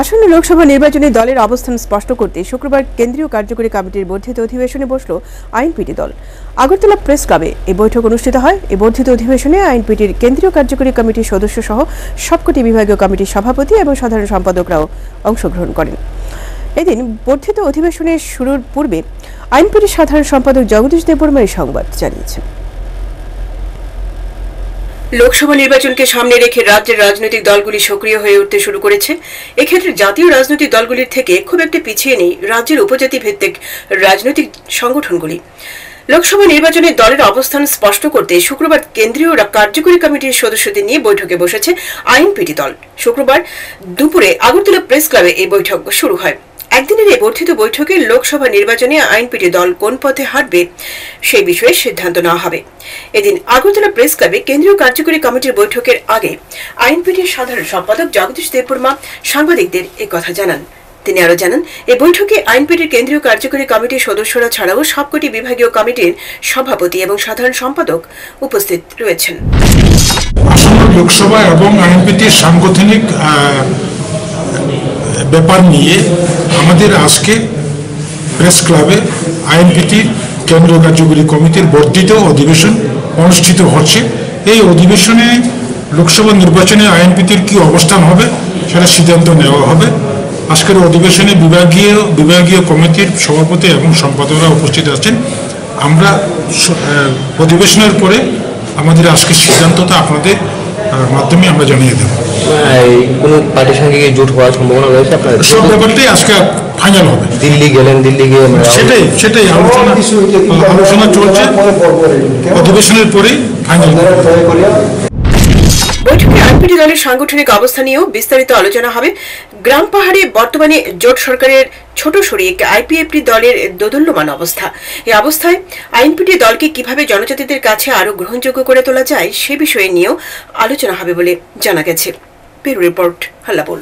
আসন্ন লোকসভা নির্বাচনে দলের অবস্থান স্পষ্ট করতে শুক্রবার কেন্দ্রীয় কার্যকরী কমিটির বর্ধিত অধিবেশনে বসল আইএনপিটি দল। আগরতলা প্রেস ক্লাবে এই বৈঠক অনুষ্ঠিত হয়। এই বর্ধিত অধিবেশনে আইএনপিটির কেন্দ্রীয় কার্যকরী কমিটির সদস্য সহ সবকটি বিভাগীয় কমিটির সভাপতি এবং সাধারণ সম্পাদকরাও অংশগ্রহণ করেন। এদিন বর্ধিত অধিবেশনের শুরুর পূর্বে আইএনপিটির সাধারণ সম্পাদক জগদীশ দেববর্মা এই সংবাদ জানিয়েছেন। লোকসভা নির্বাচনকে সামনে রেখে রাজ্যের রাজনৈতিক দলগুলি সক্রিয় হয়ে উঠতে শুরু করেছে। এক্ষেত্রে জাতীয় রাজনৈতিক দলগুলির থেকে খুব একটা পিছিয়ে নেই রাজ্যের উপজাতি ভিত্তিক রাজনৈতিক সংগঠনগুলি। লোকসভা নির্বাচনে দলের অবস্থান স্পষ্ট করতে শুক্রবার কেন্দ্রীয় কার্যকরী কমিটির সদস্যদের নিয়ে বৈঠকে বসেছে আইএনপিটি দল। শুক্রবার দুপুরে আগরতলা প্রেস ক্লাবে এই বৈঠক শুরু হয়। একদিনের এই বর্ধিত বৈঠকে লোকসভা নির্বাচনে আইএনপিটি দল কোন পথে হাঁটবে সেই বিষয়ে সিদ্ধান্ত নেওয়া হবে। এদিন আগরতলা প্রেস ক্লাবে কেন্দ্রীয় কার্যকরী কমিটির বৈঠকের আগে আইএনপিটির সাধারণ সম্পাদক জগদীশ দেববর্মা সাংবাদিকদের এই কথা জানান। তিনি আরো জানান, এই বৈঠকে আইএনপিটির কেন্দ্রীয় কার্যকরী কমিটির সদস্যরা ছাড়াও সবকটি বিভাগীয় কমিটির সভাপতি এবং সাধারণ সম্পাদক উপস্থিত রয়েছেন। আসন্ন লোকসভা এবং আইএনপিটির সাংগঠনিক ব্যাপার নিয়ে আমাদের আজকে প্রেস ক্লাবে আইএনপিটির কেন্দ্রীয় কার্যকরী কমিটির বর্ধিত অধিবেশন অনুষ্ঠিত হচ্ছে। এই অধিবেশনে লোকসভা নির্বাচনে আইএনপিটির কি অবস্থান হবে সেটা সিদ্ধান্ত নেওয়া হবে। আজকের অধিবেশনে বিভাগীয় কমিটির সভাপতি এবং সম্পাদকরা উপস্থিত আছেন। আমরা অধিবেশনের পরে আমাদের আজকের সিদ্ধান্তটা আপনাদের মাধ্যমে আমরা জানিয়ে দেব। কোন পার্টির সঙ্গে জোট হওয়ার সম্ভাবনা রয়েছে আপনার? সব ব্যাপারটাই আজকে ফাইনাল হবে। দিল্লি গিয়ে সেটাই আলোচনা চলছে। অধিবেশনের পরেই ফাইনাল। বৈঠকে আইএনপিটি দলের সাংগঠনিক অবস্থা নিয়েও বিস্তারিত আলোচনা হবে। গ্রাম পাহাড়ে বর্তমানে জোট সরকারের ছোট শরিক আইপিএফটি দলের দোদুল্যমান অবস্থা। এই অবস্থায় আইএনপিটি দলকে কিভাবে জনজাতিদের কাছে আরো গ্রহণযোগ্য করে তোলা যায় সে বিষয়ে নিয়েও আলোচনা হবে বলে জানা গেছে। Bureau report, হাল্লাবোল।